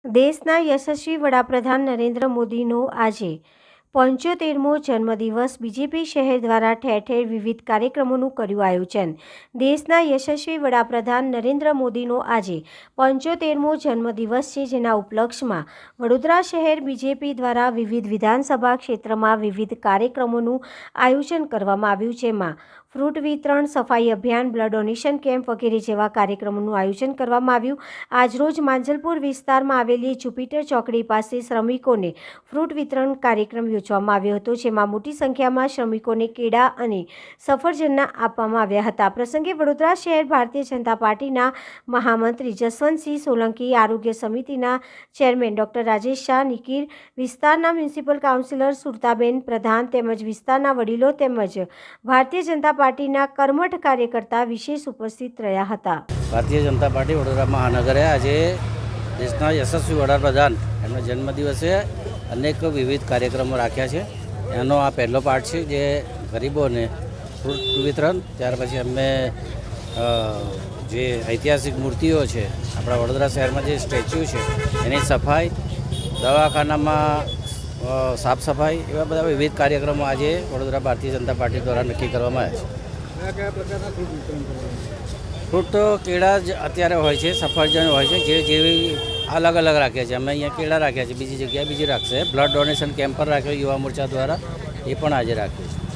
દેશના યશસ્વી વડાપ્રધાન નરેન્દ્ર મોદીનો આજે 75મો જન્મદિવસ બીજેપી શહેર દ્વારા ઠેર ઠેર વિવિધ કાર્યક્રમોનું કર્યું આયોજન। દેશના યશસ્વી વડાપ્રધાન નરેન્દ્ર મોદીનો આજે 75મો જન્મદિવસ છે, જેના ઉપલક્ષમાં વડોદરા શહેર બીજેપી દ્વારા વિવિધ વિધાનસભા ક્ષેત્રમાં વિવિધ કાર્યક્રમોનું આયોજન કરવામાં આવ્યું, જેમાં ફ્રૂટ વિતરણ, સફાઈ અભિયાન, બ્લડ ડોનેશન કેમ્પ વગેરે જેવા કાર્યક્રમોનું આયોજન કરવામાં આવ્યું। આજરોજ માંજલપુર વિસ્તારમાં આવેલી જુપિટર ચોકડી પાસે શ્રમિકોને ફ્રૂટ વિતરણ કાર્યક્રમ યોજવામાં આવ્યો હતો, જેમાં મોટી સંખ્યામાં શ્રમિકોને કેળા અને સફરજનના આપવામાં આવ્યા હતા। આ પ્રસંગે વડોદરા શહેર ભારતીય જનતા પાર્ટીના મહામંત્રી જસવંતસિંહ સોલંકી, આરોગ્ય સમિતિના ચેરમેન ડૉક્ટર રાજેશ શાહ, નિકીર વિસ્તારના મ્યુનિસિપલ કાઉન્સિલર સુરતાબેન પ્રધાન તેમજ વિસ્તારના વડીલો તેમજ ભારતીય જનતા પાર્ટીના કર્મઠ કાર્યકર્તા વિશેષ ઉપસ્થિત રહ્યા હતા। ભારતીય જનતા પાર્ટી વડોદરા મહાનગરે આજે દેશના યશસ્વી વડાપ્રધાન એમના જન્મદિવસે અનેક વિવિધ કાર્યક્રમો રાખ્યા છે। એનો આ પહેલો પાર્ટ છે, જે ગરીબોને ફ્રૂટ વિતરણ, ત્યાર પછી અમે જે ઐતિહાસિક મૂર્તિઓ છે, આપણા વડોદરા શહેરમાં જે સ્ટેચ્યુ છે એની સફાઈ, દવાખાનામાં સાફ સફાઈ, એવા બધા વિવિધ કાર્યક્રમો આજે વડોદરા ભારતીય જનતા પાર્ટી દ્વારા નક્કી કરવામાં આવ્યા છે। કયા પ્રકારના ફ્રૂટ વિતરણ કરવામાં? ફ્રૂટ તો કેળા જ અત્યારે હોય છે, સફરજન હોય છે, જેવી અલગ અલગ રાખ્યા છે। અમે અહીંયા કેળા રાખ્યા છે, બીજી જગ્યાએ બીજી રાખશે। બ્લડ ડોનેશન કેમ્પ પણ રાખ્યો યુવા મોરચા દ્વારા, એ પણ આજે રાખ્યો છે।